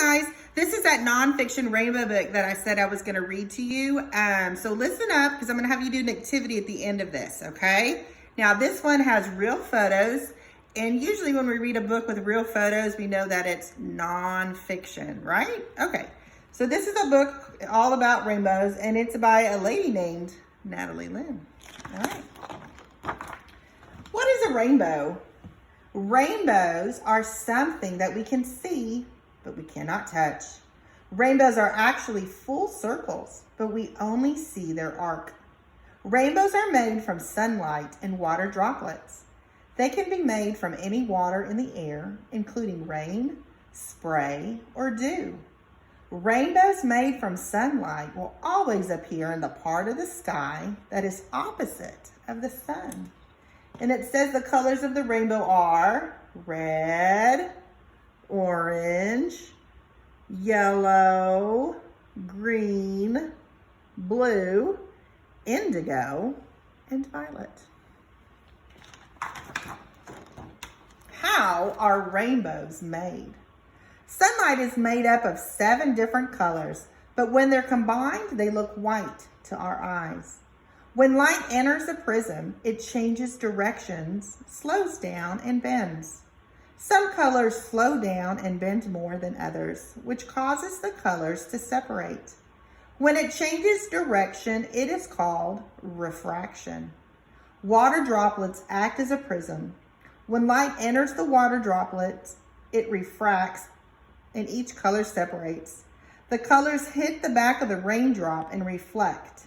guys, this is that nonfiction rainbow book that I said I was going to read to you. So listen up, because I'm going to have you do an activity at the end of this, okay? Now this one has real photos, and usually when we read a book with real photos, we know that it's nonfiction, right? Okay, so this is a book all about rainbows, and it's by a lady named Natalie Lynn. All right. What is a rainbow? Rainbows are something that we can see, but we cannot touch. Rainbows are actually full circles, but we only see their arc. Rainbows are made from sunlight and water droplets. They can be made from any water in the air, including rain, spray, or dew. Rainbows made from sunlight will always appear in the part of the sky that is opposite of the sun. And it says the colors of the rainbow are red, orange, yellow, green, blue, indigo, and violet. How are rainbows made? Sunlight is made up of 7 different colors, but when they're combined, they look white to our eyes. When light enters a prism, it changes directions, slows down, and bends. Some colors slow down and bend more than others, which causes the colors to separate. When it changes direction, it is called refraction. Water droplets act as a prism. When light enters the water droplets, it refracts and each color separates. The colors hit the back of the raindrop and reflect,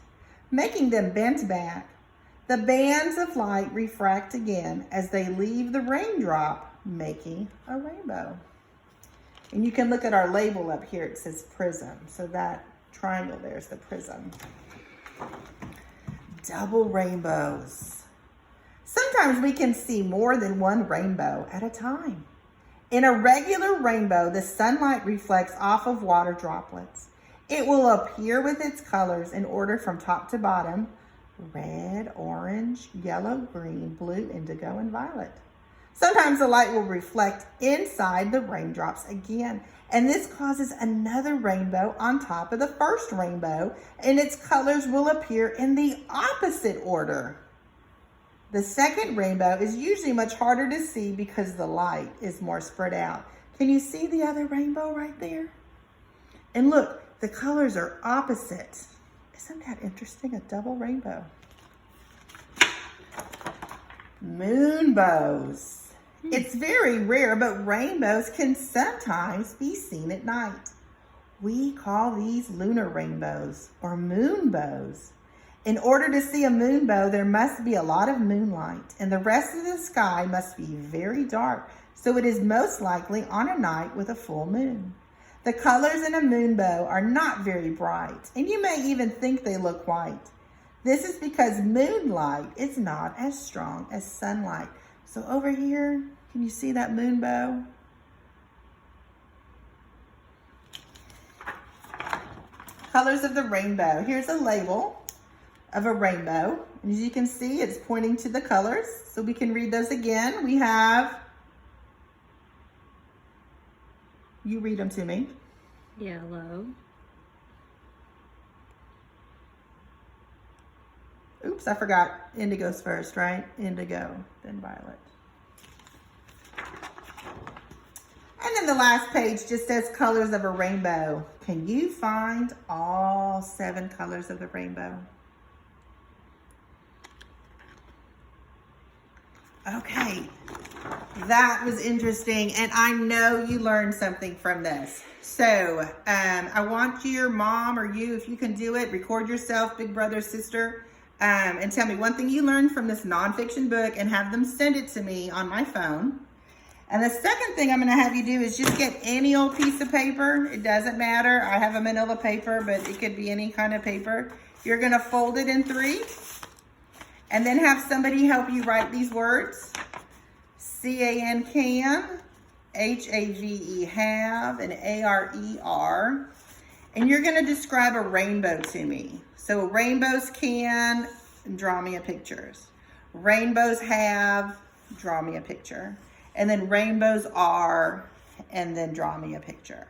making them bent back. The bands of light refract again as they leave the raindrop, making a rainbow. And you can look at our label up here. It says prism. So that triangle there is the prism. Double rainbows. Sometimes we can see more than one rainbow at a time. In a regular rainbow, the sunlight reflects off of water droplets. It will appear with its colors in order from top to bottom: red, orange, yellow, green, blue, indigo, and violet. Sometimes the light will reflect inside the raindrops again, and this causes another rainbow on top of the first rainbow, and its colors will appear in the opposite order. The second rainbow is usually much harder to see because the light is more spread out. Can you see the other rainbow right there? And look, the colors are opposite. Isn't that interesting? A double rainbow. Moonbows. It's very rare, but rainbows can sometimes be seen at night. We call these lunar rainbows or moonbows. In order to see a moonbow, there must be a lot of moonlight, and the rest of the sky must be very dark, so it is most likely on a night with a full moon. The colors in a moonbow are not very bright, and you may even think they look white. This is because moonlight is not as strong as sunlight. So over here, can you see that moonbow? Colors of the rainbow. Here's a label of a rainbow. And as you can see, it's pointing to the colors. So we can read those again. We have, you read them to me. Yellow. Oops, I forgot. Indigo's first, right? Indigo, then violet. And then the last page just says colors of a rainbow. Can you find all 7 colors of the rainbow? Okay, that was interesting, and I know you learned something from this. So I want your mom or you, if you can do it, record yourself, big brother, sister, and tell me one thing you learned from this nonfiction book and have them send it to me on my phone. And the second thing I'm going to have you do is just get any old piece of paper. It doesn't matter. I have a manila paper, but it could be any kind of paper. You're going to fold it in 3 and then have somebody help you write these words. C-A-N, can, H-A-V-E, have, and A-R-E-R. And you're going to describe a rainbow to me. So rainbows can, draw me a picture. Rainbows have, draw me a picture. And then rainbows are, and then draw me a picture.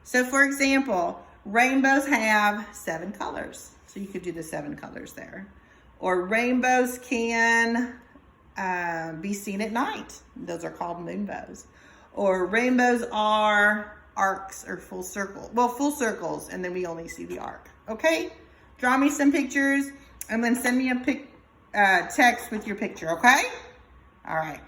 So for example, rainbows have 7 colors. So you could do the 7 colors there. Or rainbows can be seen at night. Those are called moonbows. Or rainbows are arcs or full circle. Well, full circles, and then we only see the arc. Okay? Draw me some pictures and then send me a text with your picture, okay? All right.